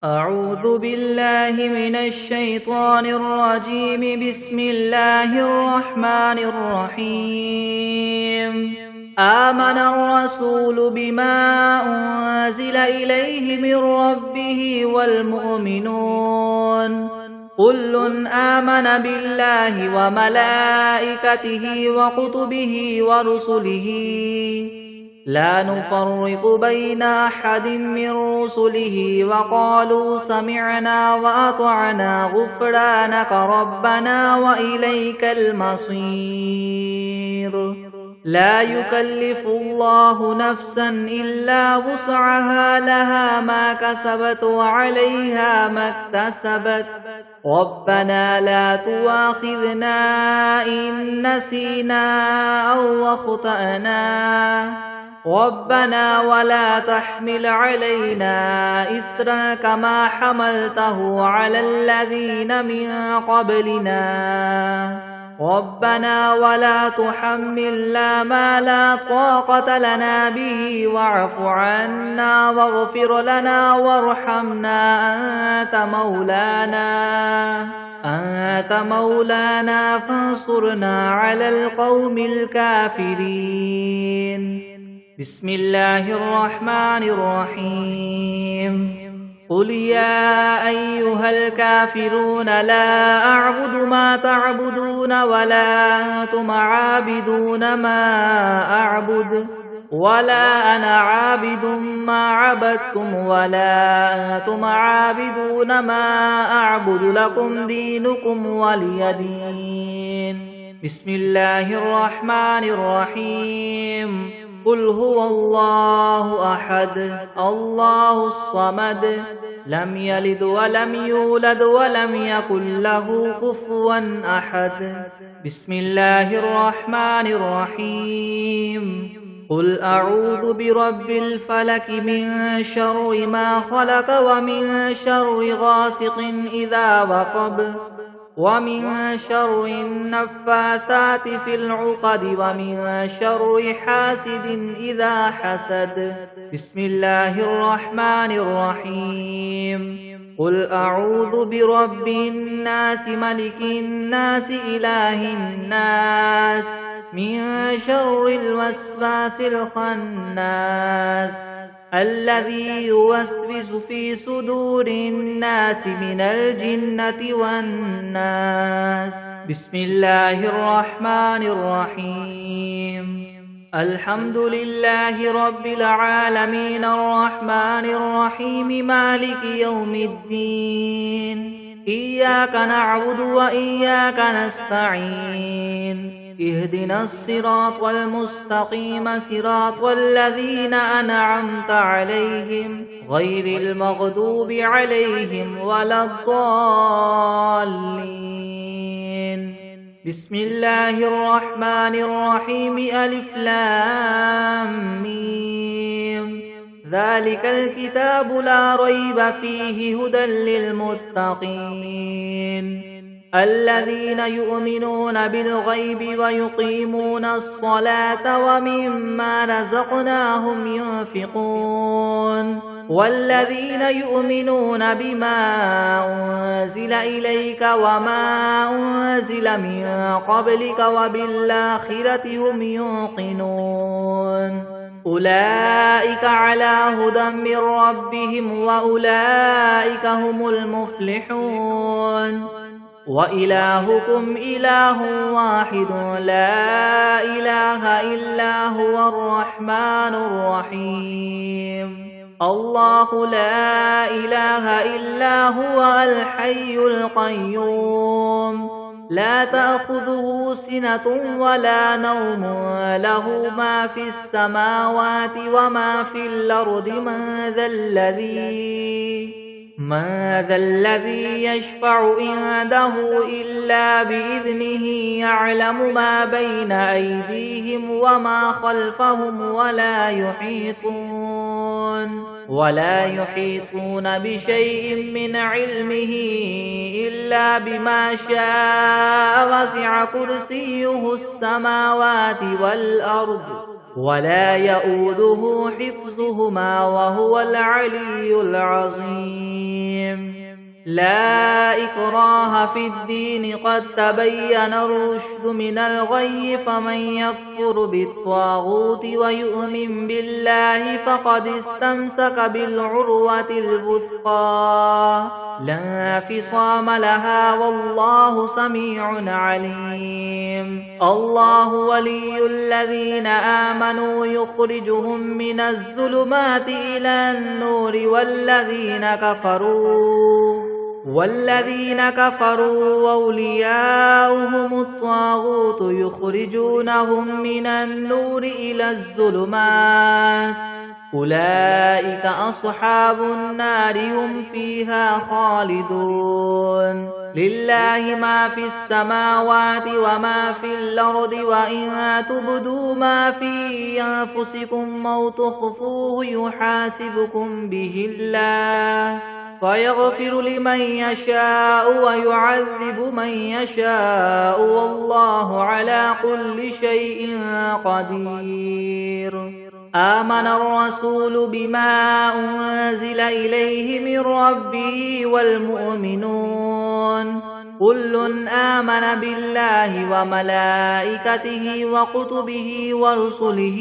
أعوذ بالله من الشيطان الرجيم. بسم الله الرحمن الرحيم. آمن الرسول بما أنزل إليه من ربه والمؤمنون كل آمن بالله وملائكته وكتبه ورسله لا نفرق بين أحد من رسله وقالوا سمعنا وأطعنا غفرانك ربنا وإليك المصير. لا يكلف الله نفسا إلا وسعها لها ما كسبت وعليها ما اكتسبت ربنا لا تؤاخذنا إن نسينا أو أخطأنا ربنا ولا تحمل علينا إسرا كما حملته على الذين من قبلنا ربنا ولا تحملنا ما لا طاقة لنا به واعف عنا واغفر لنا وارحمنا أنت مولانا فانصرنا على القوم الكافرين. بسم الله الرحمن الرحيم. قل يا أيها الكافرون لا أعبد ما تعبدون ولا أنتم عابدون ما أعبد ولا أنا عابد ما عبدتم ولا أنتم عابدون ما أعبد لكم دينكم ولي دين. بسم الله الرحمن الرحيم. قل هو الله أحد الله الصمد لم يلد ولم يولد ولم يكن له كفوا أحد. بسم الله الرحمن الرحيم. قل أعوذ برب الفلك من شر ما خلق ومن شر غاسق إذا وقب ومن شر النفاثات في العقد ومن شر حاسد إذا حسد. بسم الله الرحمن الرحيم. قل أعوذ برب الناس ملك الناس إله الناس من شر الوسواس الخناس الذي يوسوس في صدور الناس من الجنة والناس. بسم الله الرحمن الرحيم. الحمد لله رب العالمين الرحمن الرحيم مالك يوم الدين. إياك نعبد وإياك نستعين. اهدنا الصراط المستقيم صراط الذين أنعمت عليهم غير المغضوب عليهم ولا الضالين. بسم الله الرحمن الرحيم. ألف لام ميم. ذلك الكتاب لا ريب فيه هدى للمتقين الذين يؤمنون بالغيب ويقيمون الصلاة ومما رزقناهم ينفقون والذين يؤمنون بما أنزل إليك وما أنزل من قبلك وبالآخرة هم يوقنون أولئك على هدى من ربهم وأولئك هم المفلحون. وإلهكم إله واحد لا إله إلا هو الرحمن الرحيم. الله لا إله إلا هو الحي القيوم لا تأخذه سنة ولا نوم له ما في السماوات وما في الأرض. من ذا الذي يشفع عنده إلا بإذنه يعلم ما بين أيديهم وما خلفهم ولا يحيطون بشيء من علمه إلا بما شاء. وسع كرسيه السماوات والأرض ولا يؤوده حفظهما وهو العلي العظيم. لا إكراه في الدين قد تبين الرشد من الغي فمن يكفر بالطاغوت ويؤمن بالله فقد استمسك بالعروة الوثقى لا انفصام لها والله سميع عليم الله ولي الذين آمنوا يخرجهم من الظلمات إلى النور والذين كفروا أولياؤهم الطاغوت يخرجونهم من النور إلى الظلمات أولئك أصحاب النار هم فيها خالدون لله ما في السماوات وما في الأرض وإن تبدوا ما في أنفسكم أو تخفوه يحاسبكم به الله فيغفر لمن يشاء ويعذب من يشاء والله على كل شيء قدير آمن الرسول بما أنزل إليه من ربه والمؤمنون كل آمن بالله وملائكته وكتبه ورسله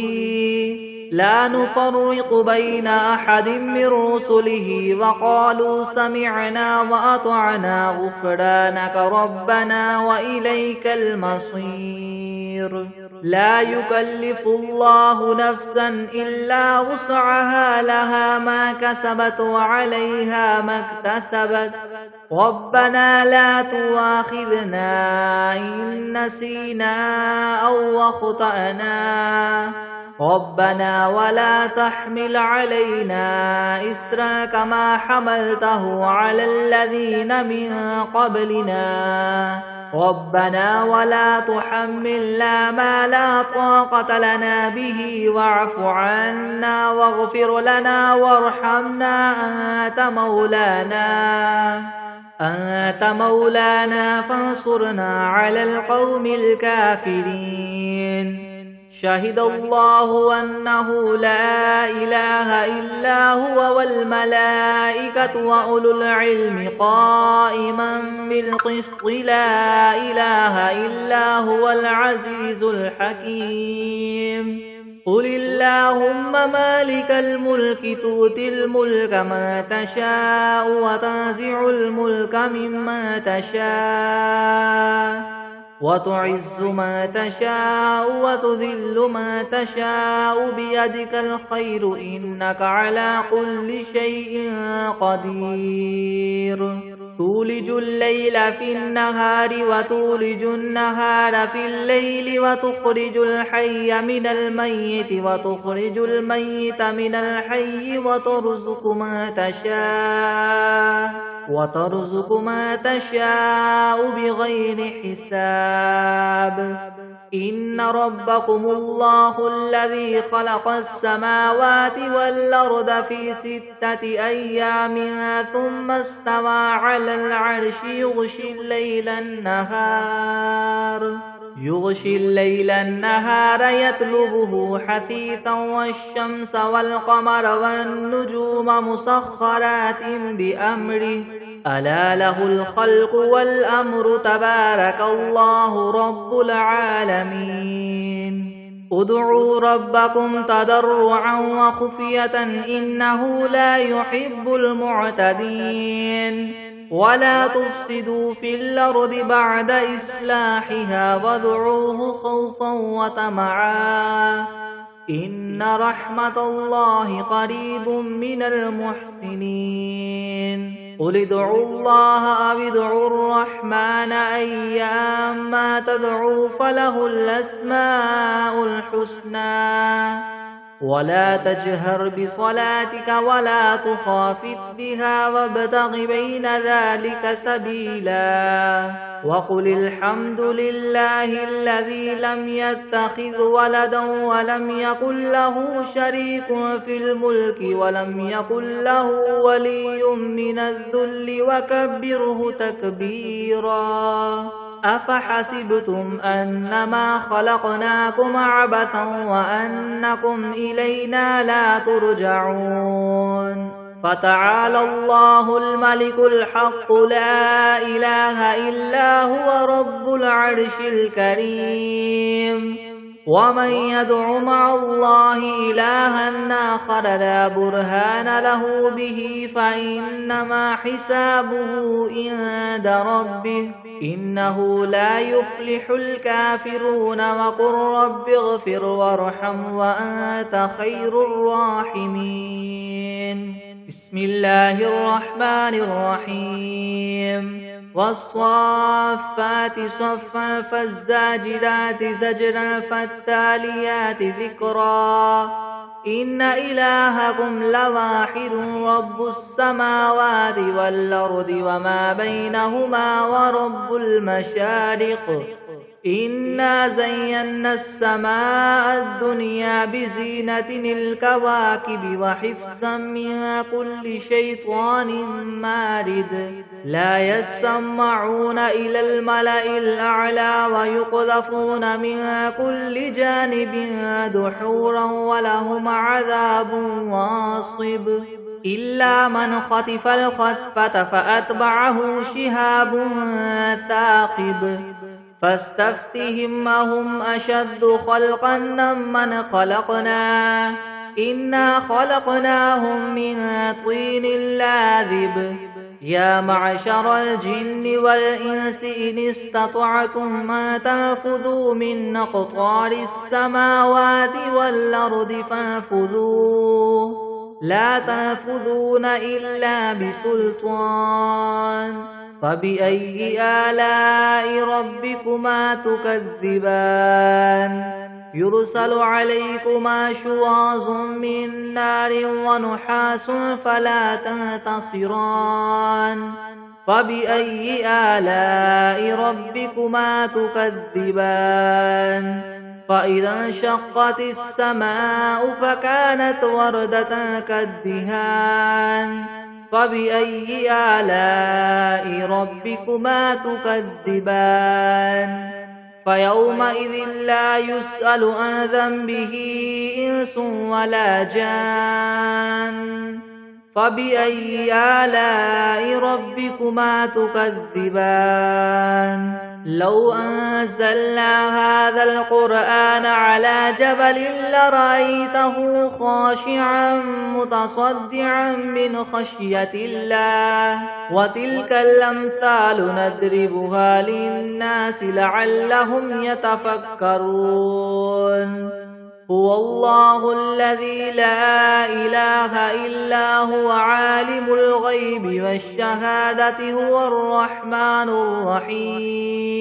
لا نفرق بين أحد من رسله وقالوا سمعنا وأطعنا غفرانك ربنا وإليك المصير لا يكلف الله نفسا إلا وسعها لها ما كسبت وعليها ما اكتسبت ربنا لا تؤاخذنا إن نسينا أو أخطأنا ربنا ولا تحمل علينا إسرا كما حملته على الذين من قبلنا ربنا ولا تحملنا ما لا طاقة لنا به واعف عنا واغفر لنا وارحمنا أنت مولانا فانصرنا على القوم الكافرين شهد الله أنه لا إله إلا هو والملائكة وأولو العلم قائما بالقسط لا إله إلا هو العزيز الحكيم قل اللهم مالك الملك تؤتي الملك ما تشاء وتنزع الملك ممن تشاء وتعز ما تشاء وتذل ما تشاء بيدك الخير إنك على كل شيء قدير تولج الليل في النهار وتولج النهار في الليل وتخرج الحي من الميت وتخرج الميت من الحي وترزق ما تشاء بغير حساب إن ربكم الله الذي خلق السماوات والأرض في 6 أيام ثم استوى على العرش يغشي الليل النهار يطلبه حثيثا والشمس والقمر والنجوم مسخرات بأمره ألا له الخلق والأمر تبارك الله رب العالمين ادعوا ربكم تضرعا وخفية إنه لا يحب المعتدين ولا تفسدوا في الأرض بعد إصلاحها وادعوه خوفا وطمعا إن رحمة الله قريب من المحسنين قل ادعوا الله أو ادعوا الرحمن أيما تدعوا فله الأسماء الحسنى ولا تجهر بصلاتك ولا تخافت بها وابتغ بين ذلك سبيلا وقل الحمد لله الذي لم يتخذ ولدا ولم يكن له شريك في الملك ولم يكن له ولي من الذل وكبره تكبيرا أفحسبتم أنما خلقناكم عبثا وأنكم إلينا لا ترجعون فتعالى الله الملك الحق لا إله إلا هو رب العرش الكريم ومن يدع مع الله إلها آخر لا برهان له به فإنما حسابه عند ربه إنه لا يفلح الكافرون وقل رب اغفر وارحم وأنت خير الراحمين بسم الله الرحمن الرحيم والصافات صفا فالزاجرات زجرا فالتاليات ذكرا إن إلهكم لواحد رب السماوات والأرض وما بينهما ورب المشارق إنا زينا السماء الدنيا بزينة الكواكب وحفظا من كل شيطان مارد لا يسمعون إلى الملأ الأعلى ويقذفون من كل جانب دحورا ولهم عذاب واصب إلا من خطف الخطفة فأتبعه شهاب ثاقب فاستفتهم أهم أشد خلقا ممن خلقنا إنا خلقناهم من طين لاذب يا معشر الجن والإنس إن استطعتم أن تنفذوا من أقطار السماوات والأرض فانفذوا لا تنفذون إلا بسلطان فبأي آلاء ربكما تكذبان يرسل عليكما شواظ من نار ونحاس فلا تنتصران فبأي آلاء ربكما تكذبان فإذا انشقت السماء فكانت وردة كالدهان فبأي آلاء ربكما تكذبان فيومئذ لا يسأل عن ذنبه إنس ولا جان فبأي آلاء ربكما تكذبان لو أنزلنا هذا القرآن على جبل لرأيته خاشعا متصدعا من خشية الله وتلك الأمثال نضربها للناس لعلهم يتفكرون هو الله الذي لا إله إلا هو عالم الغيب والشهادة هو الرحمن الرحيم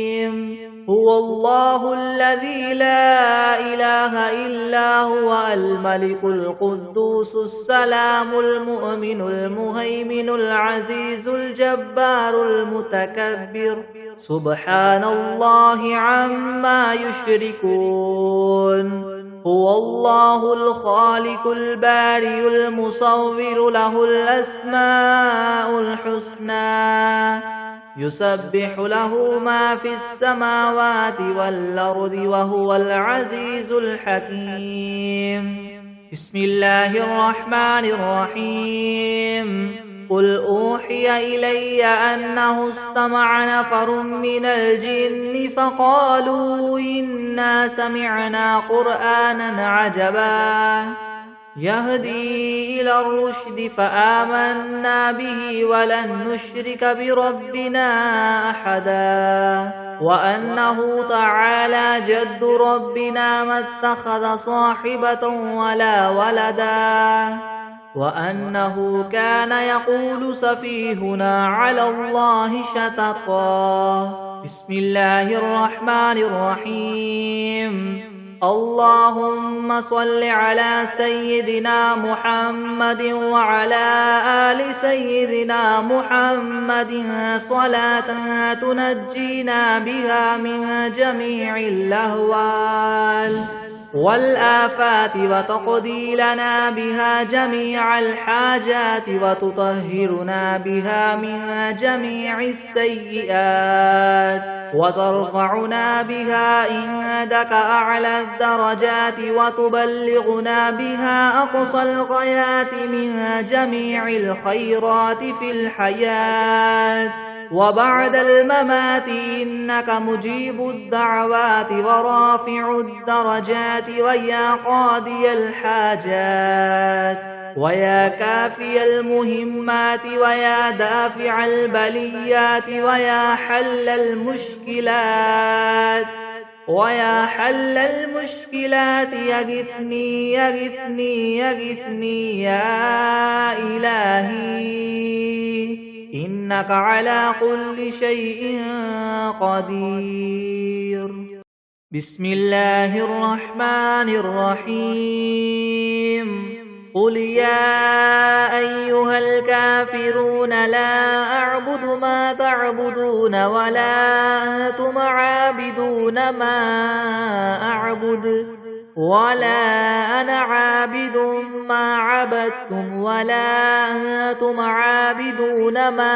هو الله الذي لا إله إلا هو الملك القدوس السلام المؤمن المهيمن العزيز الجبار المتكبر سبحان الله عما يشركون هو الله الخالق البارئ المصور له الأسماء الحسنى يسبح له ما في السماوات والأرض وهو العزيز الحكيم بسم الله الرحمن الرحيم قل أوحي إلي أنه استمع نفر من الجن فقالوا إنا سمعنا قرآنا عجبا يهدي إلى الرشد فآمنا به ولن نشرك بربنا أحدا وأنه تعالى جد ربنا ما اتخذ صاحبة ولا ولدا وأنه كان يقول سفيهنا على الله شططا بسم الله الرحمن الرحيم اللهم صل على سيدنا محمد وعلى آل سيدنا محمد صلاة تنجينا بها من جميع الأهوال والآفات وتقضي لنا بها جميع الحاجات وتطهرنا بها من جميع السيئات وترفعنا بها عندك أعلى الدرجات وتبلغنا بها أقصى الغايات من جميع الخيرات في الحياة وبعد الممات إنك مجيب الدعوات ورافع الدرجات ويا قاضي الحاجات ويا كافي المهمات ويا دافع البليات ويا حل المشكلات يغثني يغثني يغثني يا إلهي إنك على كل شيء قدير. بسم الله الرحمن الرحيم. قل يا أيها الكافرون لا أعبد ما تعبدون ولا أنتم عابدون ما أعبد ولا أنا عابد ما عبدتم ولا أنتم عابدون ما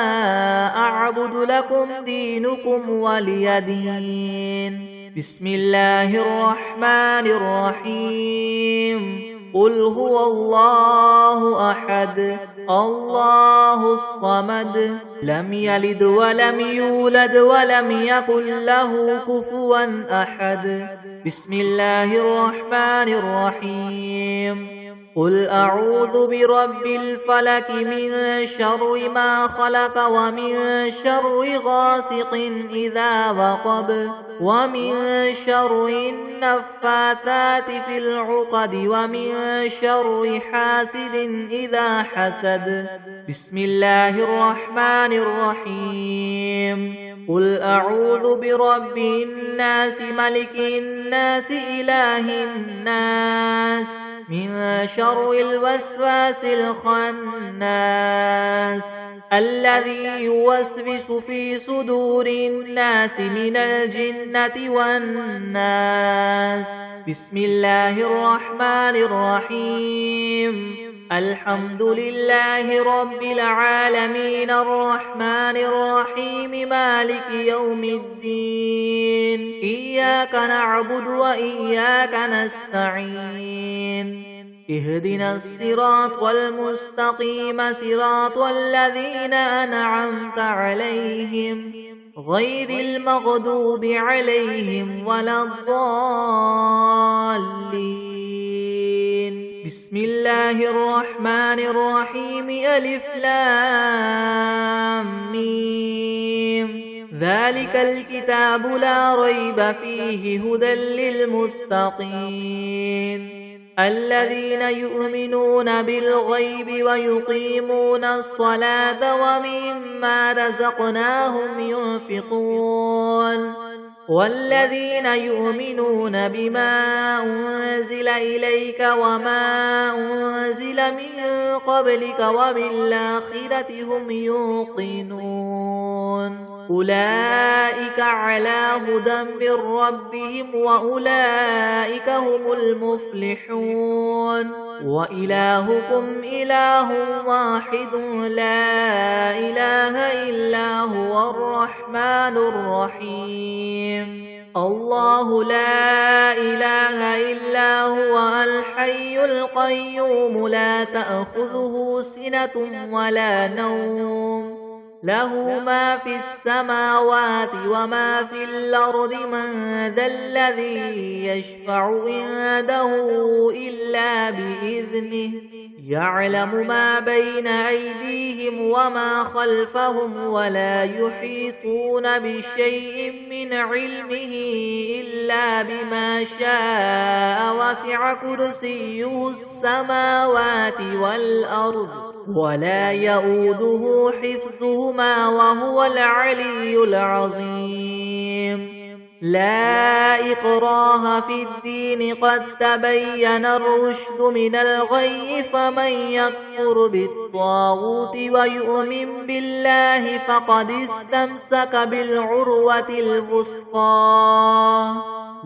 أعبد لكم دينكم ولي دين. بسم الله الرحمن الرحيم. قل هو الله أحد الله الصمد لم يلد ولم يولد ولم يكن له كفوا أحد. بسم الله الرحمن الرحيم. قل أعوذ برب الفلك من شر ما خلق ومن شر غاسق إذا وقب ومن شر النفاثات في العقد ومن شر حاسد إذا حسد. بسم الله الرحمن الرحيم. قل أعوذ برب الناس ملك الناس إله الناس من شر الوسواس الخناس الذي يوسوس في صدور الناس من الجنة والناس. بسم الله الرحمن الرحيم. الحمد لله رب العالمين الرحمن الرحيم مالك يوم الدين. إياك نعبد وإياك نستعين. اهدنا الصراط المستقيم صراط الذين أنعمت عليهم غير المغضوب عليهم ولا الضالين. بسم الله الرحمن الرحيم. ألف لام ميم. ذلك الكتاب لا ريب فيه هدى للمتقين الذين يؤمنون بالغيب ويقيمون الصلاة ومما رزقناهم ينفقون والذين يؤمنون بما أنزل إليك وما أنزل من قبلك وبالآخرة هم يوقنون. أولئك على هدى من ربهم وأولئك هم المفلحون. وإلهكم إله واحد لا إله إلا هو الرحمن الرحيم. الله لا إله إلا هو الحي القيوم لا تأخذه سنة ولا نوم له ما في السماوات وما في الأرض. من ذا الذي يشفع عنده إلا بإذنه يعلم ما بين أيديهم وما خلفهم ولا يحيطون بشيء من علمه إلا بما شاء. وسع كرسيه السماوات والأرض ولا يؤوده حفظهما وهو العلي العظيم. لا إكراه في الدين قد تبين الرشد من الغي فمن يكفر بالطاغوت ويؤمن بالله فقد استمسك بالعروة الوثقى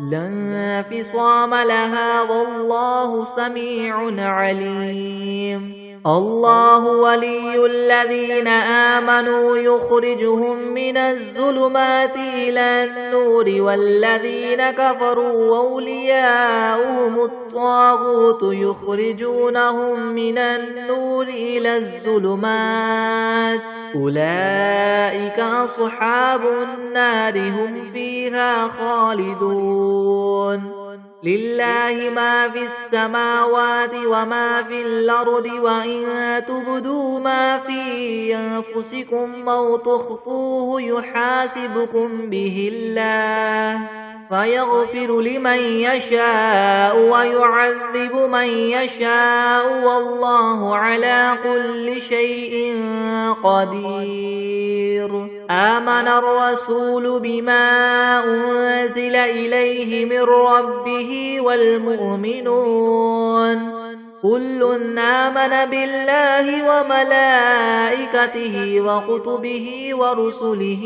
لا انفصام لها والله سميع عليم الله ولي الذين آمنوا يخرجهم من الظلمات إلى النور والذين كفروا أولياؤهم الطاغوت يخرجونهم من النور إلى الظلمات أولئك أصحاب النار هم فيها خالدون لله ما في السماوات وما في الأرض وإن تبدوا ما في أنفسكم أو تخفوه يحاسبكم به الله فيغفر لمن يشاء ويعذب من يشاء والله على كل شيء قدير آمن الرسول بما أنزل إليه من ربه والمؤمنون كل آمن بالله وملائكته وكتبه ورسله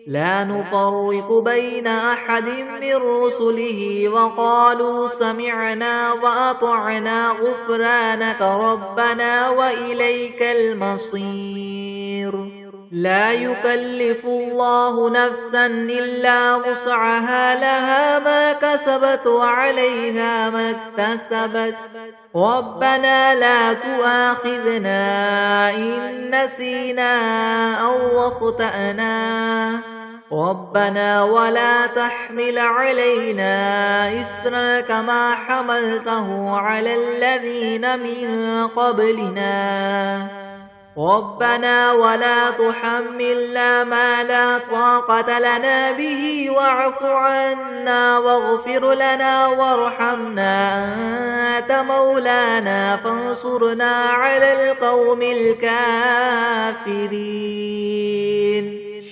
لا نفرق بين أحد من رسله وقالوا سمعنا وأطعنا غفرانك ربنا وإليك المصير لا يكلف الله نفسا إلا وسعها لها ما كسبت وعليها ما اكتسبت ربنا لا تؤاخذنا إن نسينا أو أخطأنا ربنا ولا تحمل علينا إسرا كما حملته على الذين من قبلنا ربنا ولا تحملنا ما لا طاقة لنا به واعف عنا واغفر لنا وارحمنا أنت مولانا فانصرنا على القوم الكافرين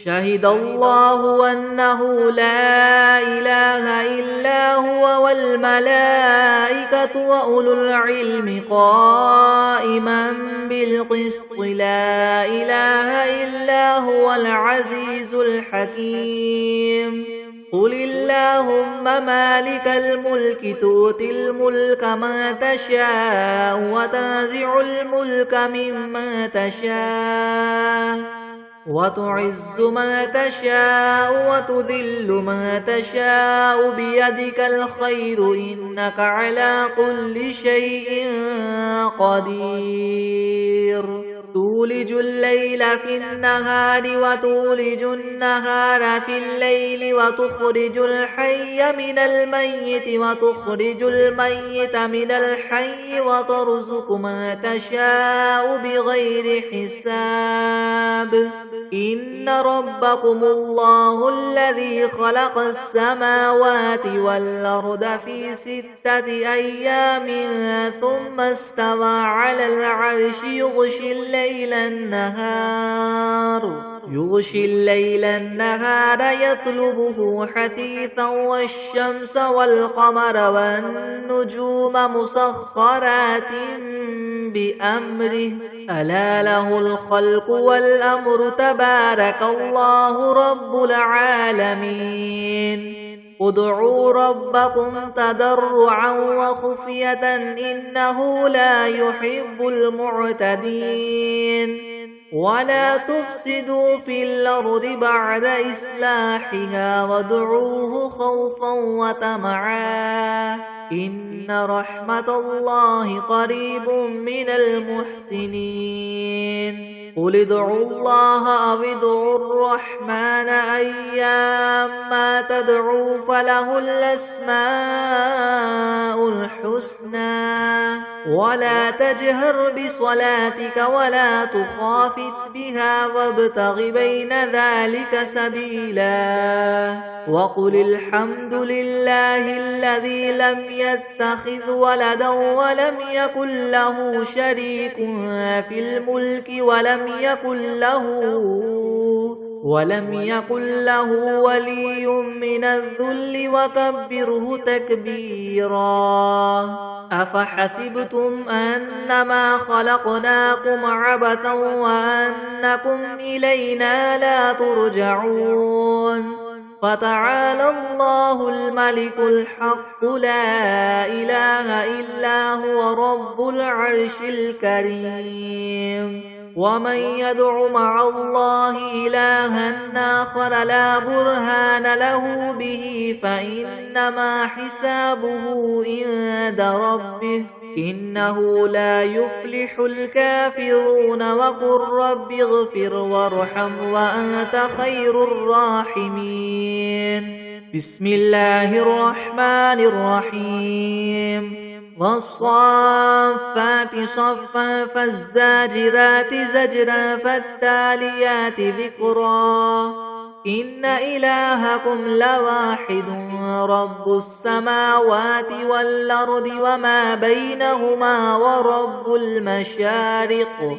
شهد الله أنه لا إله إلا هو والملائكة وأولو العلم قائما بالقسط لا إله إلا هو العزيز الحكيم قل اللهم مالك الملك تؤتي الملك من تشاء وتنزع الملك ممن تشاء وتعز من تشاء وتذل من تشاء بيدك الخير إنك على كل شيء قدير تولج الليل في النهار وتولج النهار في الليل وتخرج الحي من الميت وتخرج الميت من الحي وترزق من تشاء بغير حساب إن ربكم الله الذي خلق السماوات والأرض في 6 أيام ثم استوى على العرش يغشي الليل النهار يطلبه حثيثا والشمس والقمر والنجوم مسخرات بأمره ألا له الخلق والأمر تبارك الله رب العالمين ادعوا ربكم تضرعا وخفية إنه لا يحب المعتدين ولا تفسدوا في الأرض بعد إصلاحها وادعوه خوفا وطمعا إن رحمة الله قريب من المحسنين قل ادعوا الله أو ادعوا الرحمن أيما تدعوا فله الأسماء الحسنى ولا تجهر بصلاتك ولا تخافت بها وابتغ بين ذلك سبيلا وقل الحمد لله الذي لم يتخذ ولدا ولم يكن له شريك في الملك ولم يكن له ولي من الذل وكبره تكبيرا أفحسبتم أنما خلقناكم عبثا وأنكم إلينا لا ترجعون فتعالى الله الملك الحق لا إله إلا هو رب العرش الكريم ومن يدع مع الله إلها آخر لا برهان له به فإنما حسابه عند ربه إنه لا يفلح الكافرون وقل رب اغفر وارحم وأنت خير الراحمين بسم الله الرحمن الرحيم والصافات صفا فالزاجرات زجرا فالتاليات ذكرا إن إلهكم لواحد رب السماوات والأرض وما بينهما ورب المشارق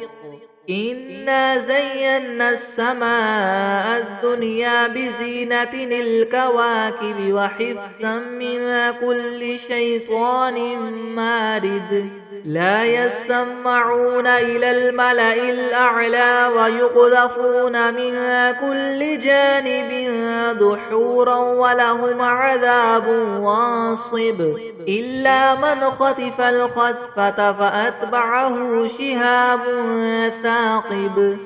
إنا زينا السماء الدنيا بزينة الكواكب وحفظا من كل شيطان مارد لا يسمعون إلى الملأ الأعلى ويقذفون من كل جانب دحورا ولهم عذاب واصب إلا من خطف الخطفة فأتبعه شهاب ثاقب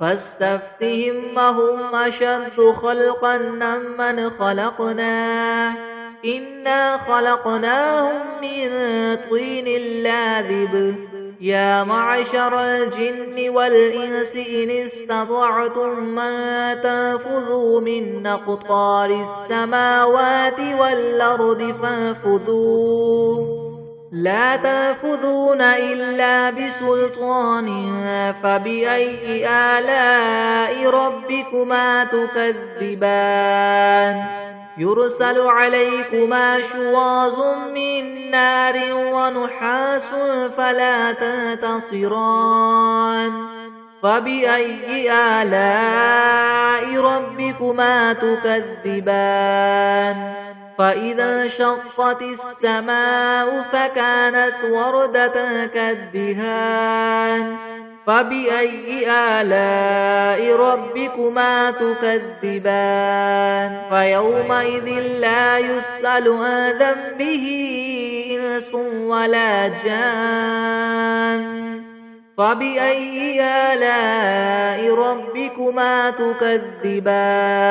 فاستفتهم هم أشد خلقا ممن خلقنا إنا خلقناهم من طين لاذب يا معشر الجن والإنس إن استطعتم من تنفذوا من أقطار السماوات والأرض فانفذوا لا تنفذون إلا بسلطان فبأي آلاء ربكما تكذبان يرسل عليكما شواظ من نار ونحاس فلا تنتصران فبأي آلاء ربكما تكذبان فإذا انشقت السماء فكانت وردة كالدهان فبأي آلاء ربكما تكذبان فيومئذ لا يسأل عن ذنبه إنس ولا جان فبأي آلاء ربكما تكذبان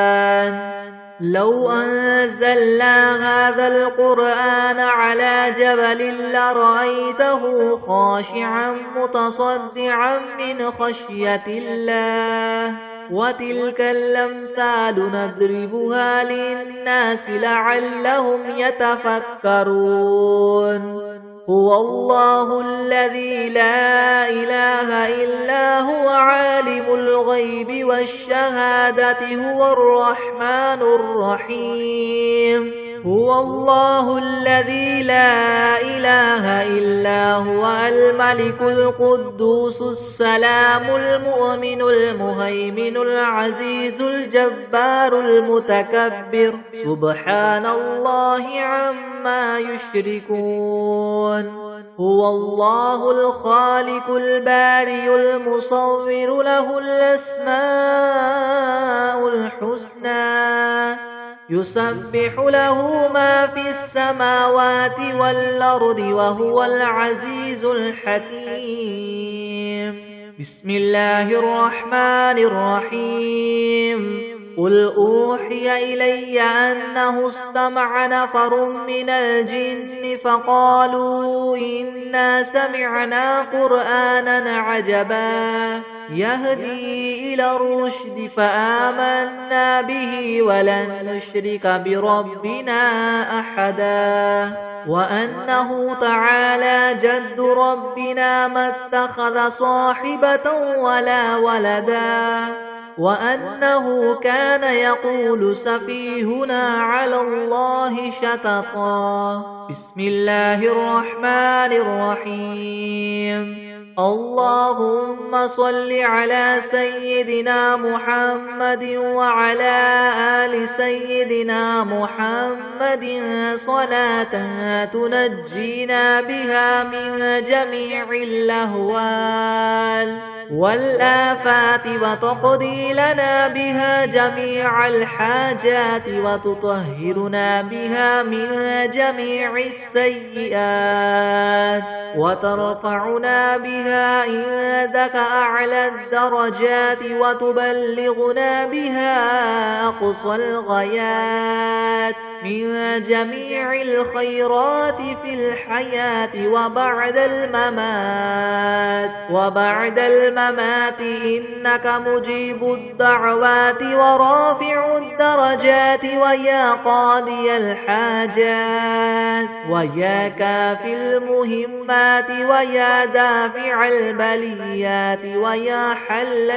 لو أنزلنا هذا القرآن على جبل لرأيته خاشعا متصدعا من خشية الله وتلك الأمثال نضربها للناس لعلهم يتفكرون هو الله الذي لا إله إلا هو عالم الغيب والشهادة هو الرحمن الرحيم هو الله الذي لا إله إلا هو الملك القدوس السلام المؤمن المهيمن العزيز الجبار المتكبر سبحان الله عما يشركون هو الله الخالق البارئ المصور له الأسماء الحسنى يسبح له ما في السماوات والأرض وهو العزيز الحكيم بسم الله الرحمن الرحيم قل أوحي إلي أنه استمع نفر من الجن فقالوا إنا سمعنا قرآنا عجبا يهدي إلى الرشد فآمنا به ولن نشرك بربنا أحدا وأنه تعالى جد ربنا ما اتخذ صاحبة ولا ولدا وأنه كان يقول سفيهنا على الله شططا بسم الله الرحمن الرحيم اللهم صل على سيدنا محمد وعلى آل سيدنا محمد صلاة تنجينا بها من جميع الأهوال والآفات وتقضي لنا بها جميع الحاجات وتطهرنا بها من جميع السيئات وترفعنا بها عندك أعلى الدرجات وتبلغنا بها أقصى الغايات من جميع الخيرات في الحياة وبعد الممات إنك مجيب الدعوات ورافع الدرجات ويا قاضي الحاجات ويا كافي المهمات ويا دافع البليات ويا حل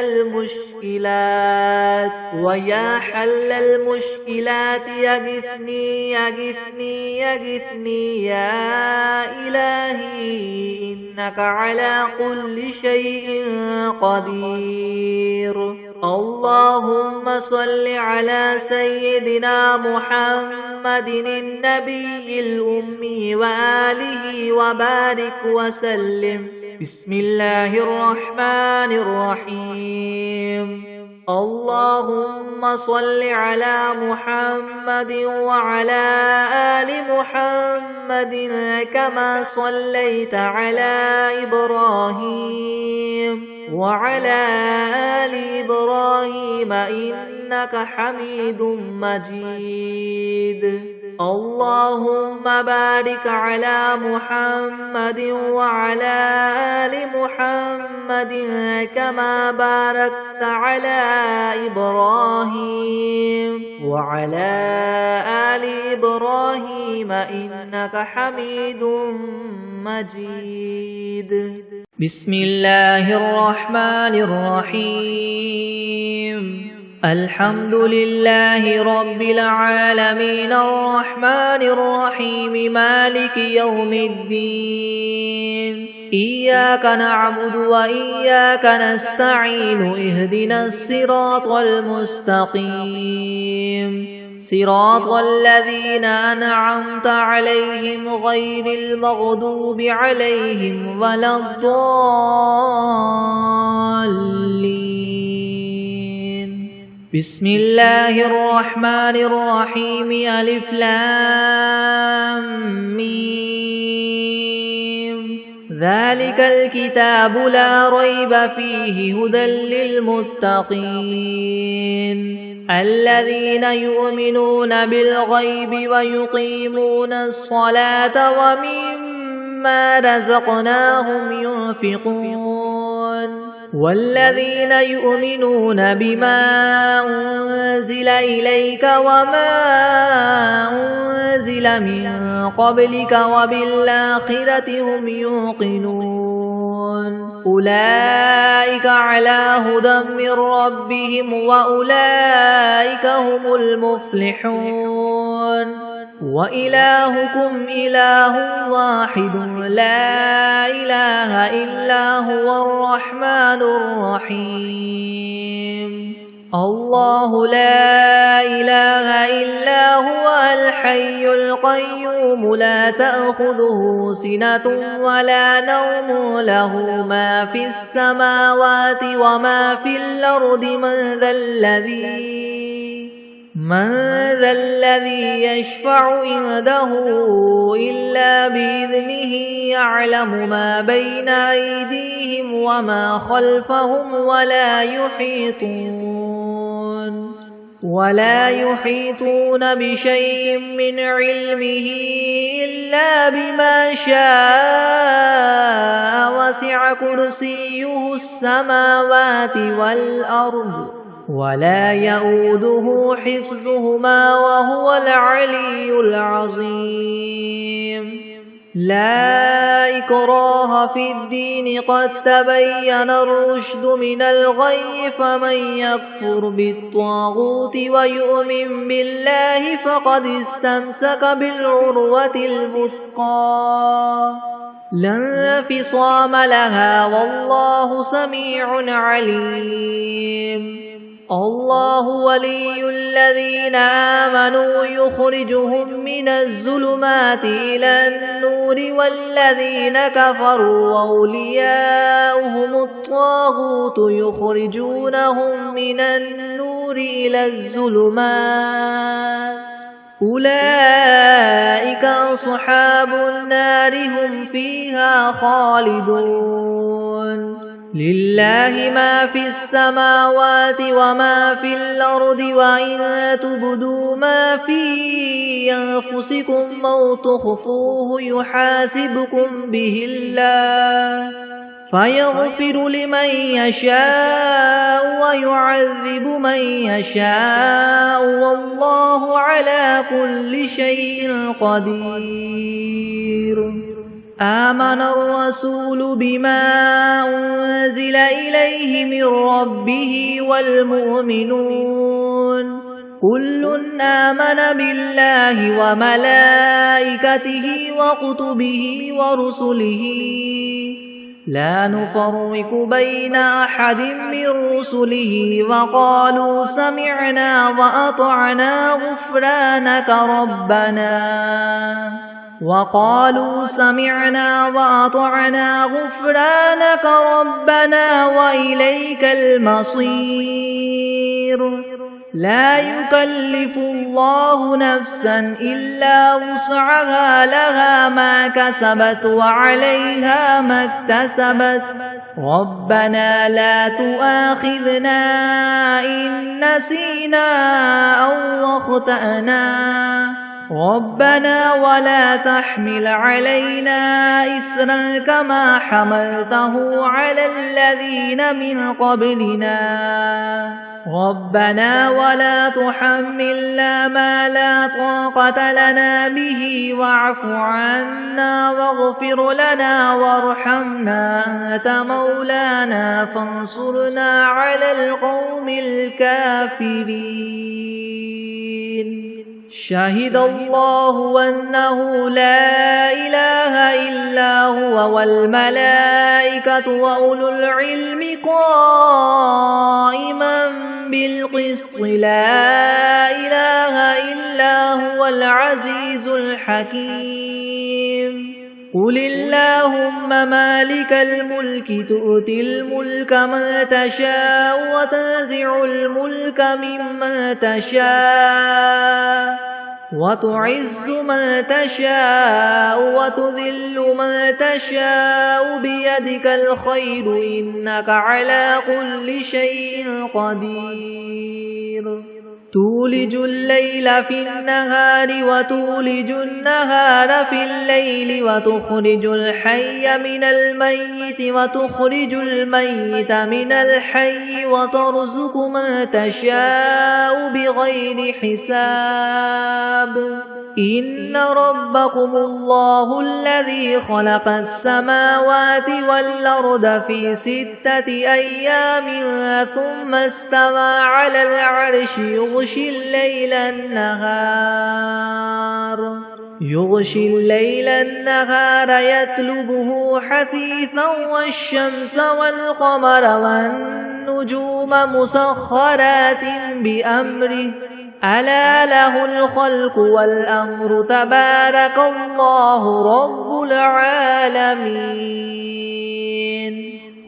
المشكلات يغثني يا إلهي إنك على كل شيء قدير. اللهم صل على سيدنا محمد النبي الأمي وآله وبارك وسلم. بسم الله الرحمن الرحيم. اللهم صل على محمد وعلى آل محمد كما صليت على إبراهيم وعلى آل إبراهيم إنك حميد مجيد. اللهم بارك على محمد وعلى آل محمد كما باركت على إبراهيم وعلى آل إبراهيم إنك حميد مجيد. بسم الله الرحمن الرحيم. الحمد لله رب العالمين الرحمن الرحيم مالك يوم الدين. إياك نعبد وإياك نستعين اهدنا الصراط المستقيم صراط الذين أنعمت عليهم غير المغضوب عليهم ولا الضالين. بسم الله الرحمن الرحيم. ألف لام ميم. ذلك الكتاب لا ريب فيه هدى للمتقين الذين يؤمنون بالغيب ويقيمون الصلاة ومما رزقناهم ينفقون والذين يؤمنون بما أنزل إليك وما أنزل من قبلك وبالآخرة هم يوقنون أولئك على هدى من ربهم وأولئك هم المفلحون. وإلهكم إله واحد لا إله إلا هو الرحمن الرحيم. الله لا إله إلا هو الحي القيوم لا تأخذه سنة ولا نوم له ما في السماوات وما في الأرض من ذا الذي يشفع عنده إلا بإذنه يعلم ما بين أيديهم وما خلفهم ولا يحيطون بشيء من علمه إلا بما شاء وسع كرسيه السماوات والأرض ولا يؤوده حفظهما وهو العلي العظيم. لا إكراه في الدين قد تبين الرشد من الغي فمن يكفر بالطاغوت ويؤمن بالله فقد استمسك بالعروة الوثقى لا انفصام لها والله سميع عليم. الله ولي الذين آمنوا يخرجهم من الظلمات إلى النور والذين كفروا أولياؤهم الطاغوت يخرجونهم من النور إلى الظلمات أولئك أصحاب النار هم فيها خالدون لله ما في السماوات وما في الأرض وإن تبدوا ما في أنفسكم أو تخفوه يحاسبكم به الله فيغفر لمن يشاء ويعذب من يشاء والله على كل شيء قدير آمن الرسول بما أنزل إليه من ربه والمؤمنون كل آمن بالله وملائكته وكتبه ورسله لا نفرق بين أحد من رسله وقالوا سمعنا وأطعنا غفرانك ربنا وإليك المصير لا يكلف الله نفسا إلا وسعها لها ما كسبت وعليها ما اكتسبت ربنا لا تؤاخذنا إن نسينا أو أخطأنا ربنا ولا تحمل علينا إسرا كما حملته على الذين من قبلنا ربنا ولا تحملنا ما لا طاقة لنا به واعف عنا واغفر لنا وارحمنا أنت مولانا فانصرنا على القوم الكافرين شهد الله أنه لا إله إلا هو والملائكة وأولو العلم قائما بالقسط لا إله إلا هو العزيز الحكيم قل اللهم مالك الملك تؤتي الملك من تشاء وتنزع الملك ممن تشاء وتعز من تشاء وتذل من تشاء بيدك الخير إنك على كل شيء قدير تولج الليل في النهار وتولج النهار في الليل وتخرج الحي من الميت وتخرج الميت من الحي وترزق من تشاء بغير حساب إن ربكم الله الذي خلق السماوات والأرض في 6 أيام ثم استوى على العرش يغشي الليل النهار يطلبه حثيثا والشمس والقمر والنجوم مسخرات بأمره ألا له الخلق والأمر تبارك الله رب العالمين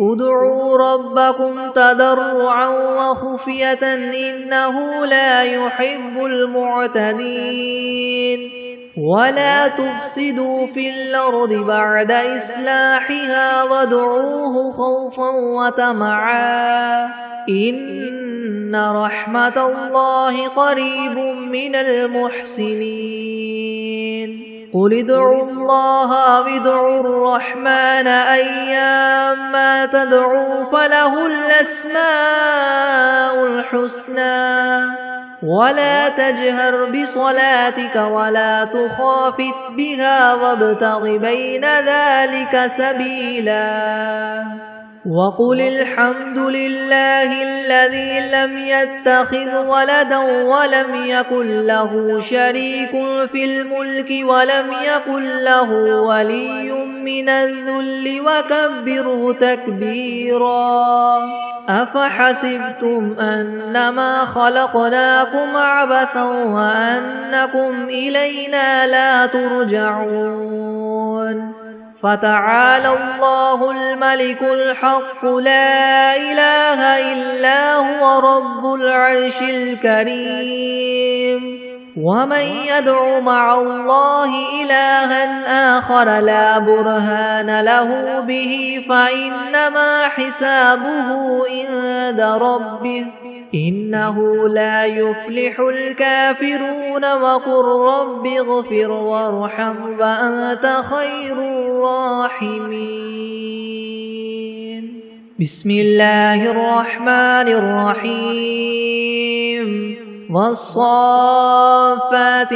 ادعوا ربكم تضرعا وخفية إنه لا يحب المعتدين ولا تفسدوا في الأرض بعد إصلاحها وادعوه خوفا وطمعا إن رحمة الله قريب من المحسنين قل ادعوا الله أو ادعوا الرحمن أيما تدعوا فله الأسماء الحسنى ولا تجهر بصلاتك ولا تخافت بها وابتغ بين ذلك سبيلا وقل الحمد لله الذي لم يتخذ ولدا ولم يكن له شريك في الملك ولم يكن له ولي من الذل وكبره تكبيرا أفحسبتم أنما خلقناكم عبثا وأنكم إلينا لا ترجعون فتعالى الله الملك الحق لا إله إلا هو رب العرش الكريم ومن يدع مع الله إلها آخر لا برهان له به فإنما حسابه عند ربه إنه لا يفلح الكافرون وقل رب اغفر وارحم وأنت خير الراحمين بسم الله الرحمن الرحيم والصافات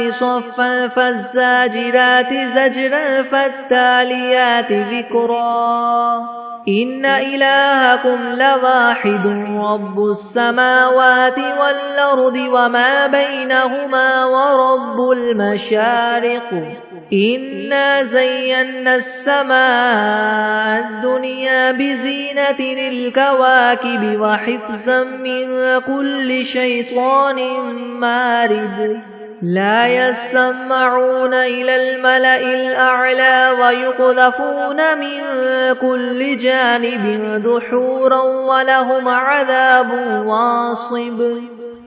صفا فالزاجرات زجرا فالتاليات ذكرا إن إلهكم لواحد رب السماوات والأرض وما بينهما ورب المشارق إنا زينا السماء الدنيا بزينة الكواكب وحفظا من كل شيطان مارد لا يسمعون إلى الملأ الأعلى ويقذفون من كل جانب دحورا ولهم عذاب واصب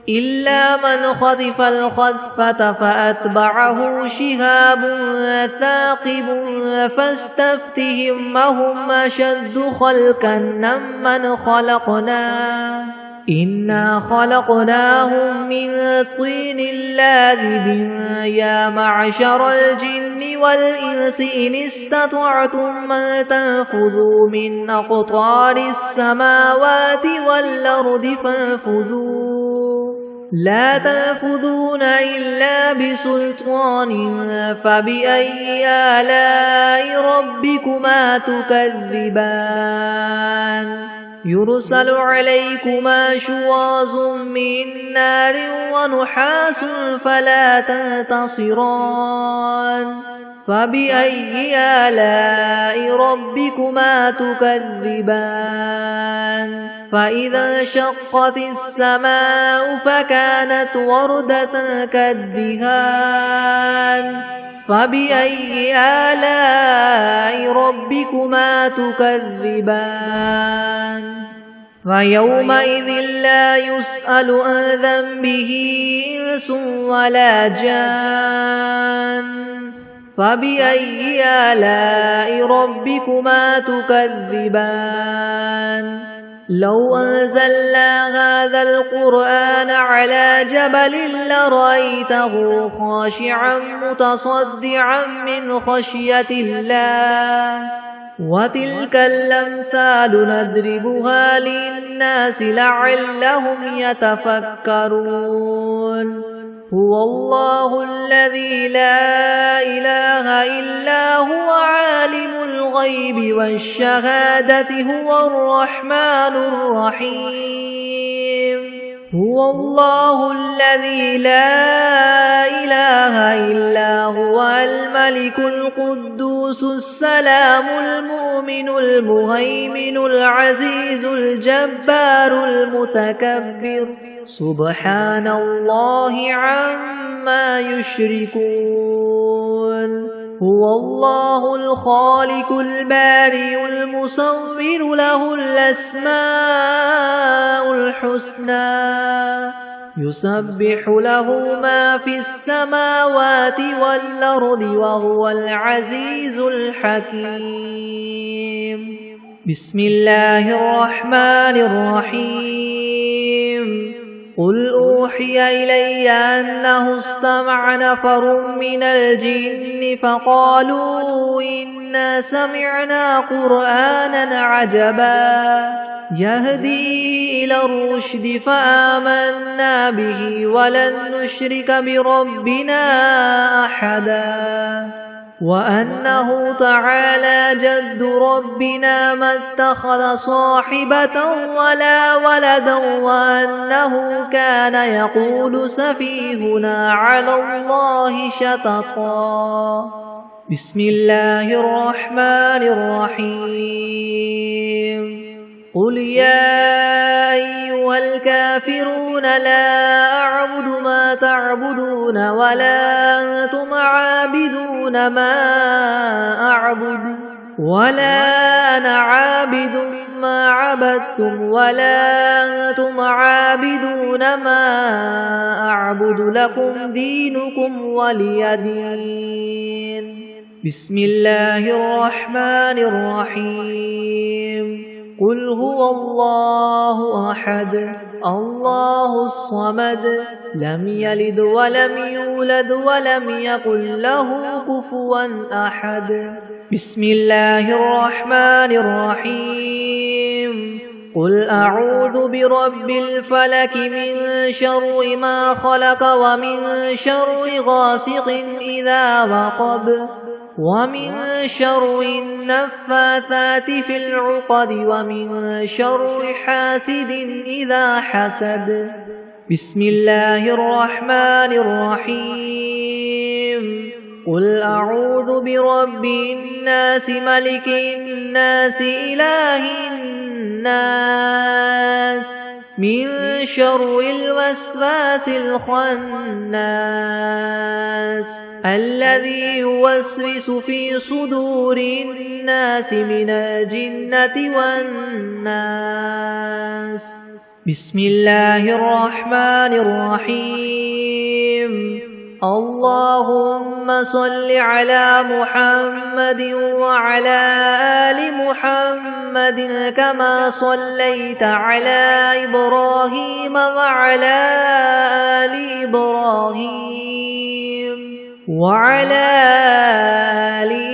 إلا من خطف الخطفة فأتبعه شهاب ثاقب فاستفتهم أهم أشد خلقا ممن خلقنا إنا خلقناهم من طين لازب يا معشر الجن والإنس إن استطعتم أن تنفذوا من أقطار السماوات والأرض فانفذوا لا تنفذون إلا بسلطان فبأي آلاء ربكما تكذبان يرسل عليكما شواظ من نار ونحاس فلا تنتصران فبأي آلاء ربكما تكذبان فإذا انشقت السماء فكانت وردة كالدهان فبأي آلاء ربكما تكذبان فيومئذ لا يسأل عن ذنبه إنس ولا جان فبأي آلاء ربكما تكذبان لو أنزلنا هذا القرآن على جبل لرأيته خاشعا متصدعا من خشية الله وتلك الأمثال نضربها للناس لعلهم يتفكرون هو الله الذي لا إله إلا هو عالم الغيب والشهادة هو الرحمن الرحيم هو الله الذي لا إله إلا هو الملك القدوس السلام المؤمن المهيمن العزيز الجبار المتكبر سبحان الله عما يشركون هو الله الخالق البارئ المصور له الأسماء الحسنى يسبح له ما في السماوات والأرض وهو العزيز الحكيم بسم الله الرحمن الرحيم قل أوحي إلي أنه استمع نفر من الجن فقالوا إنا سمعنا قرآنا عجبا يهدي إلى الرشد فآمنا به ولن نشرك بربنا أحدا وأنه تعالى جد ربنا ما اتخذ صاحبة ولا ولدا وأنه كان يقول سفيهنا على الله شططا بسم الله الرحمن الرحيم قل يا أيها الكافرون لا أعبد ما تعبدون ولا أنتم عابدون ما أعبد ولا أنا عابد ما عبدتم ولا أنتم عابدون ما أعبد لكم دينكم ولي دين. بسم الله الرحمن الرحيم. قل هو الله أحد الله الصمد لم يلد ولم يولد ولم يكن له كفوا أحد. بسم الله الرحمن الرحيم. قل أعوذ برب الفلك من شر ما خلق ومن شر غاسق إذا وقب ومن شر النفاثات في العقد ومن شر حاسد إذا حسد. بسم الله الرحمن الرحيم. قل أعوذ برب الناس ملك الناس إله الناس من شر الوسواس الخناس الذي يوسوس في صدور الناس من الجنة والناس. بسم الله الرحمن الرحيم. اللهم صل على محمد وعلى آل محمد كما صليت على إبراهيم وعلى آل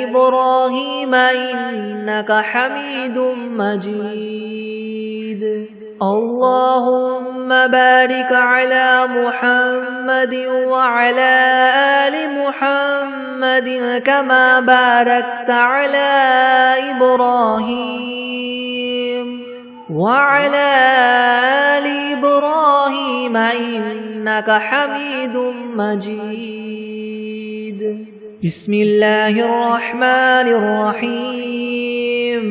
إبراهيم إنك حميد مجيد. اللهم بارك على محمد وعلى آل محمد كما باركت على إبراهيم وعلى آل إبراهيم إنك حميد مجيد. بسم الله الرحمن الرحيم.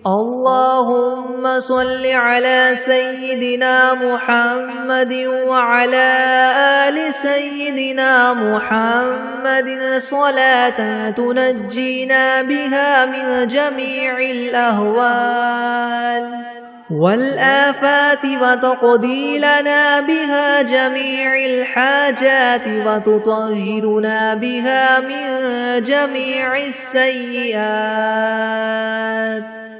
اللهم صل على سيدنا محمد وعلى آل سيدنا محمد صلاة تنجينا بها من جميع الأهوال والآفات وتقضي لنا بها جميع الحاجات وتطهرنا بها من جميع السيئات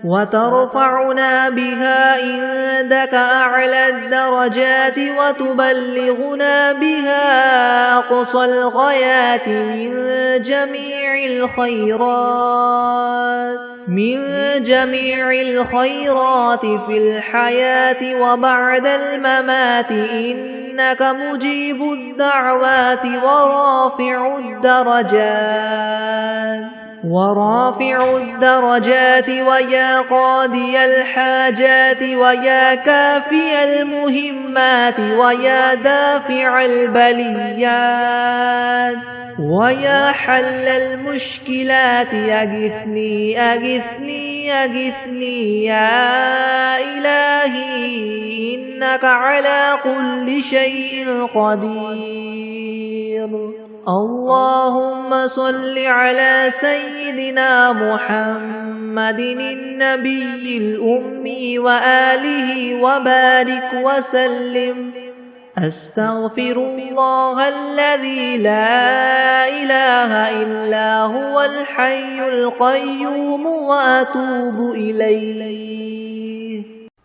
وترفعنا بها عندك أعلى الدرجات وتبلغنا بها أقصى الغايات من جميع الخيرات في الحياة وبعد الممات إنك مجيب الدعوات ورافع الدرجات ويا قاضي الحاجات ويا كافي المهمات ويا دافع البليات ويا حل المشكلات أغثني أغثني أغثني يا إلهي إنك على كل شيء قدير. اللهم صل على سيدنا محمد النبي الأمي وآله وبارك وسلم. أستغفر الله الذي لا إله إلا هو الحي القيوم وأتوب إليه.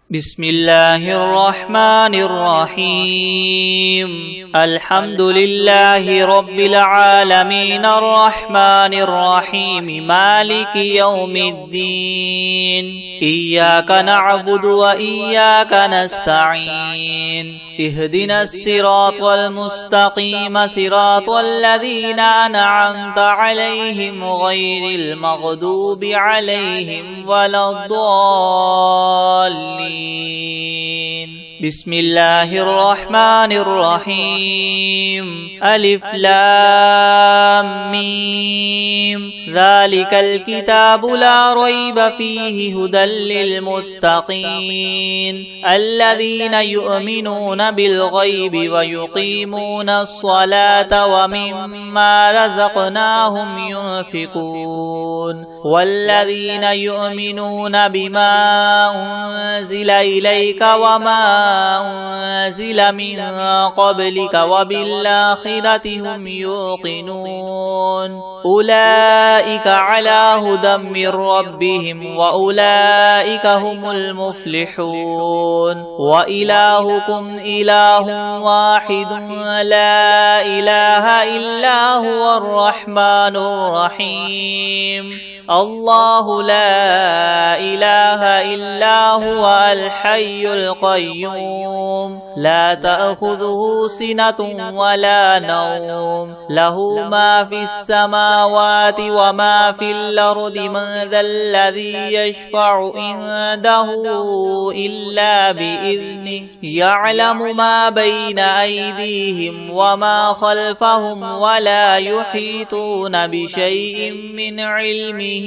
بسم الله الرحمن الرحيم. الحمد لله رب العالمين الرحمن الرحيم مالك يوم الدين. إياك نعبد وإياك نستعين. اهدنا الصراط المستقيم صراط الذين أنعمت عليهم غير المغضوب عليهم ولا الضالين. بسم الله الرحمن الرحيم ألف لام ميم ذلك الكتاب لا ريب فيه هدى للمتقين الذين يؤمنون بالغيب ويقيمون الصلاة ومما رزقناهم ينفقون والذين يؤمنون بما أنزل إليك وما أنزل من قبلك وبالآخرة هم يوقنون أولئك على هدى من ربهم وأولئك هم المفلحون وإلهكم إله واحد لا إله إلا هو الرحمن الرحيم الله لا إله إلا هو الحي القيوم لا تأخذه سنة ولا نوم له ما في السماوات وما في الأرض من ذا الذي يشفع عنده إلا بإذنه يعلم ما بين أيديهم وما خلفهم ولا يحيطون بشيء من علمه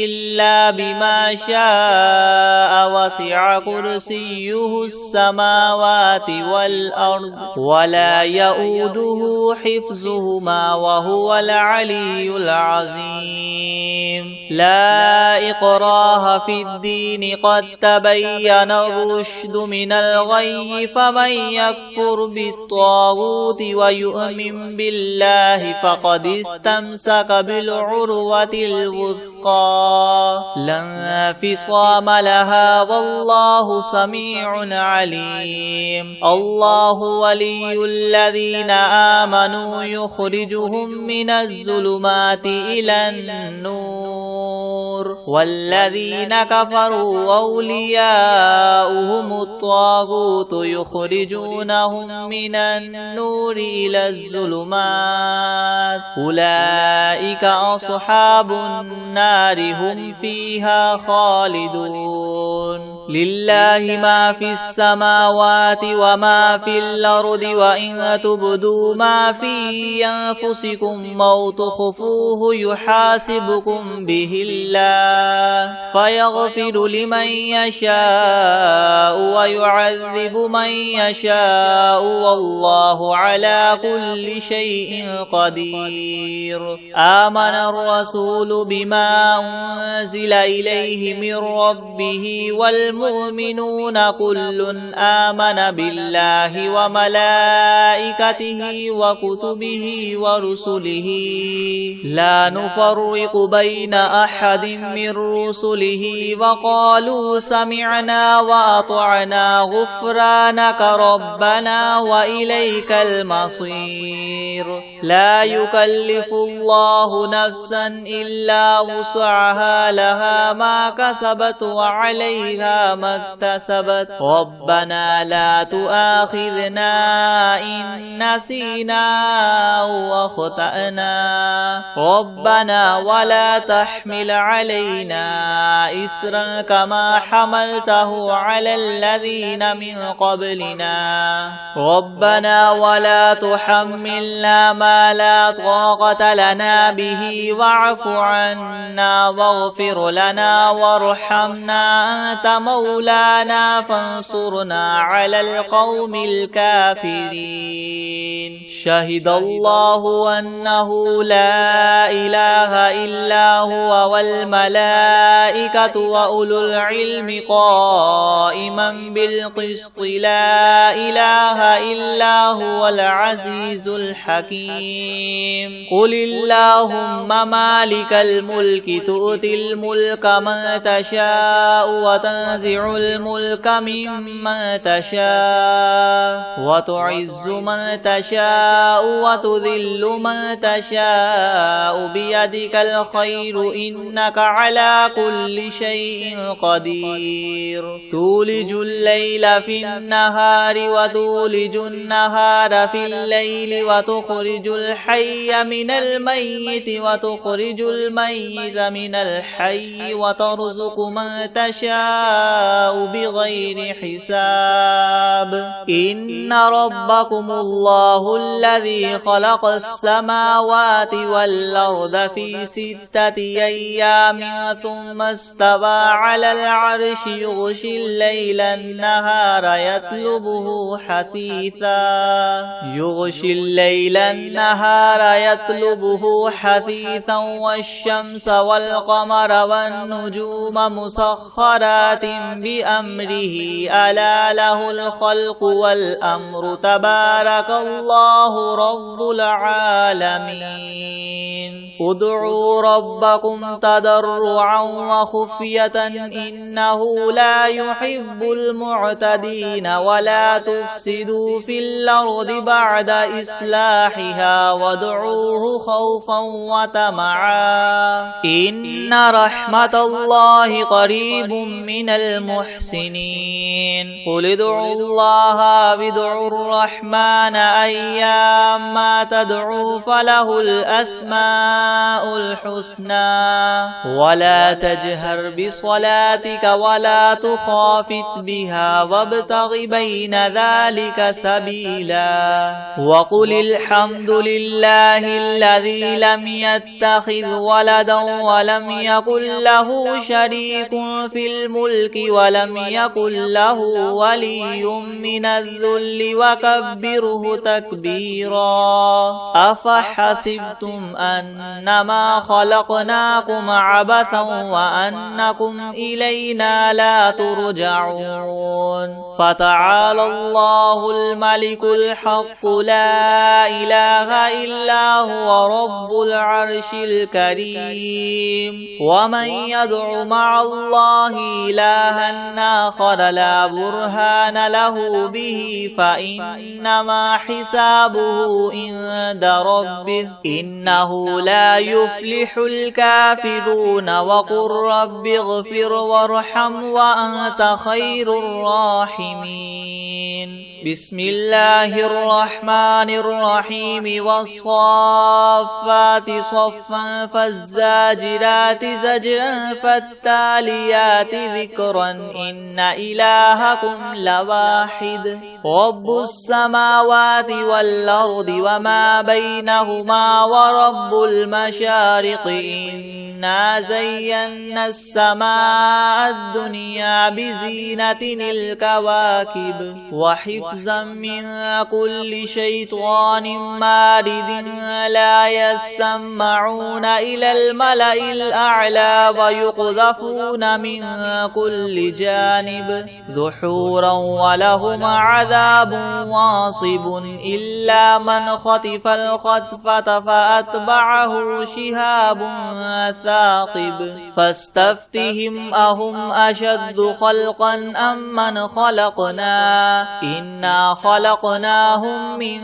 إلا بما شاء وسع كرسيه السماوات والأرض ولا يؤوده حفظهما وهو العلي العظيم لا إكراه في الدين قد تبين الرشد من الغي فمن يكفر بالطاغوت ويؤمن بالله فقد استمسك بالعروة الوثقى لا انفصام لها والله سميع عليم الله ولي الذين آمنوا يخرجهم من الظلمات إلى النور والذين كفروا أولياؤهم الطاغوت يخرجونهم من النور إلى الظلمات أولئك أصحاب النار هم فيها خالدون لله ما في السماوات وما في الأرض وإن تبدوا ما في أنفسكم أو تخفوه يحاسبكم به الله فيغفر لمن يشاء ويعذب من يشاء والله على كل شيء قدير آمن الرسول بما أنزل إليه من ربه والمؤمنون كل آمن بالله وملائكته وكتبه ورسله لا نفرق بين أحد من رسله وقالوا سمعنا وأطعنا غفرانك ربنا وإليك المصير لا يكلف الله نفسا إلا وسعها لها ما كسبت وعليها ما اكتسبت ربنا لا تؤاخذنا إن نسينا أو أخطأنا ربنا ولا تحمل علينا إسرا كما حملته على الذين من قبلنا ربنا ولا تحملنا ما لا طاقة لنا به واعف عنا واغفر لنا وارحمنا أنت مولانا فانصرنا على القوم الكافرين شهد الله أنه لا إله إلا هو والملائكة وأولو العلم قائما بالقسط لا إله إلا هو العزيز الحكيم قل اللهم مالك الملك تؤتي الملك من تشاء وتنزع الملك ممن تشاء وتعز من تشاء وتذل من تشاء بيدك الخير إنك على كل شيء قدير تولج الليل في النهار وتولج النهار في الليل وتخرج الحي من الميت وتخرج الميت من الحي وترزق من تشاء بغير حساب إن ربكم الله الذي خلق السماوات والأرض في 6 أيام ثم استوى على العرش يغشي الليل النهار يطلبه حثيثا والشمس والقمر والنجوم مسخرات بأمره ألا له الخلق والأمر تبارك الله رب العالمين ادعوا ربكم تضرعا وخفية إنه لا يحب المعتدين ولا تفسدوا في الأرض بعد إصلاحها وادعوه خوفا وطمعا إن رحمة الله قريب من المحسنين قل ادعوا الله وادعوا الرحمن أيما تدعوا فله الأسماء الحسنى ولا تجهر بصلاتك ولا تخافت بها وابتغ بين ذلك سبيلا وقل الحمد لله الذي لم يتخذ ولدا ولم يكن له شريك في الملك ولم يكن له ولي من الذل وكبره تكبيرا أفحسبتم أنما خلقناكم عبثا وأنكم إلينا لا ترجعون فتعالى الله الملك الحق لا إله إلا هو رب العرش الكريم ومن يدع مع الله إلها آخر لا برهان له به فإنما حسابه عند ربه إنه لا يفلح الكافرون وقل رب اغفر وارحم وأنت خير الراحمين بسم الله الرحمن الرحيم والصافات صفا فالزاجرات زجرا فالتاليات ذكرا إن إلهكم لواحد رب السماوات والأرض وما بينهما ورب المشارق إنا زينا السماء الدنيا بزينة الكواكب وحفظا من كل شيطان مارد لا يسمعون إلى الملأ الأعلى ويقذفون من كل جانب دحورا ولهم عذاب واصب إلا من خطف الخطفة فأتبعه شهاب ثاقب فاستفتهم أهم أشد خلقا أم من خلقنا إنا خلقناهم من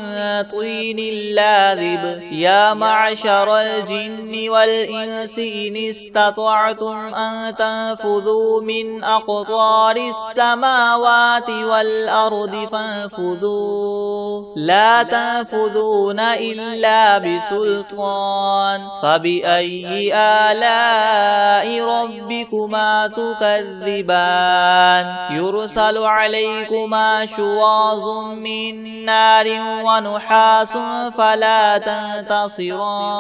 طين لاذب يا معشر الجن والإنس إن استطعتم أن تنفذوا من أقطار السماوات والأرض فانفذوا لا تنفذون إلا بسلطان فبأي آلاء ربكما تكذبان يرسل عليكما شواظ من نار ونحاس فلا تنتصران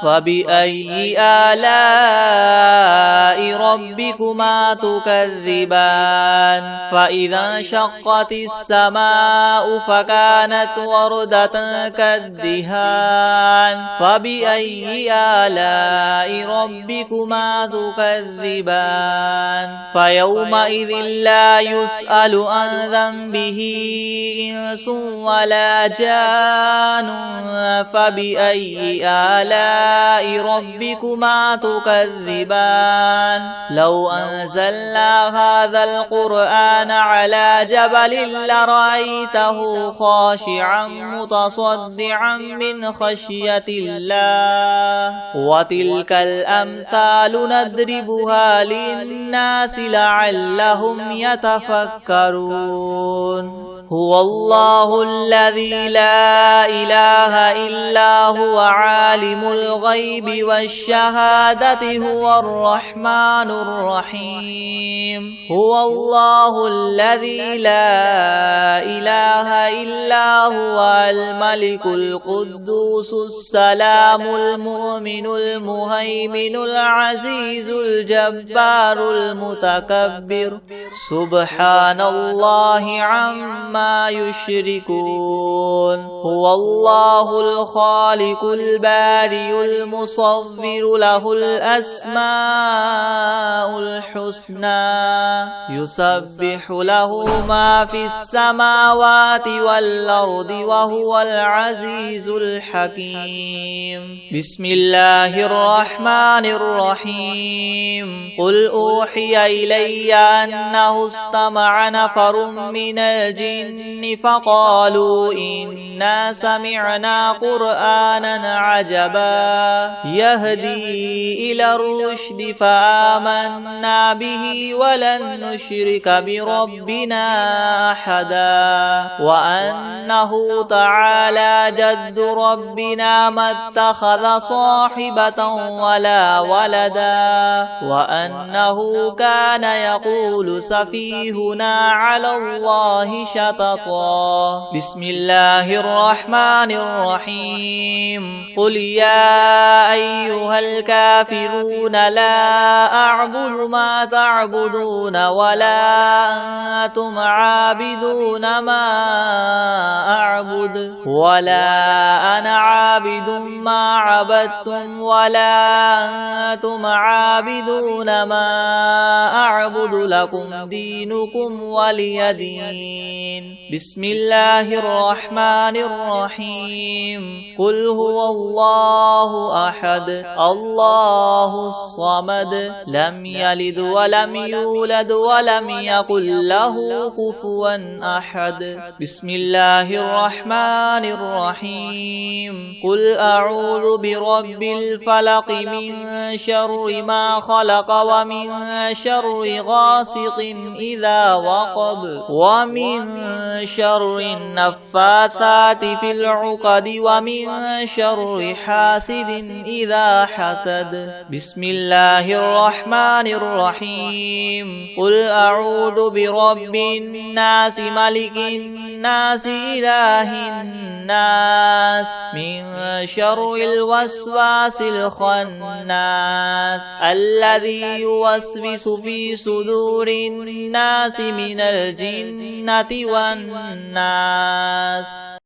فبأي آلاء ربكما تكذبان فإذا انشقت السماء فكانت وردة كالدهان فبأي آلاء ربكما تكذبان فيومئذ لا يسأل عن ذنبه إنس ولا جان فبأي آلاء ربكما تكذبان لو أنزلنا هذا القرآن على جبل لرأيته خاشعا متصدعا من خشية الله وتلك الأمثال نضربها للناس لعلهم يتفكرون هو الله الذي لا إله إلا هو عالم الغيب والشهادة هو الرحمن الرحيم هو الله الذي لا إله إلا هو الملك القدوس السلام المؤمن المهيمن العزيز الجبار المتكبر سبحان الله عما يشركون هو الله الخالق البارئ المصور له الأسماء الحسنى يسبح له ما في السماوات والأرض وهو العزيز الحكيم بسم الله الرحمن الرحيم قل أوحي إلي أنه استمع نفر من الجن فقالوا إنا سمعنا قرآنا عجبا يهدي إلى الرشد فآمنا به ولن نشرك بربنا أحدا وأنه تعالى جد ربنا ما اتخذ صاحبة ولا ولدا وأنه كان يقول سفيهنا على الله شططا بسم الله الرحمن الرحيم قل يا أيها الكافرون لا أعبد ما تعبدون ولا أنتم عابدون ما أعبد ولا أنا عابد ما عبدتم ولا أنتم عابدون ما أعبد لكم دينكم ولي دين بسم الله الرحمن الرحيم قل هو الله أحد الله الصمد لم يلد ولم يولد ولم يكن له كفوا أحد بسم الله الرحمن الرحيم قل أعوذ برب الفلق من شر ما خلق ومن شر غاسق إذا وقب ومن شر النفاثات في العقد ومن شر حاسد إذا حسد بسم الله الرحمن الرحيم قل أعوذ برب الناس ملك الناس إله الناس من شر الوسواس الخناس الذي يوسوس في صدور الناس من الجنة والناس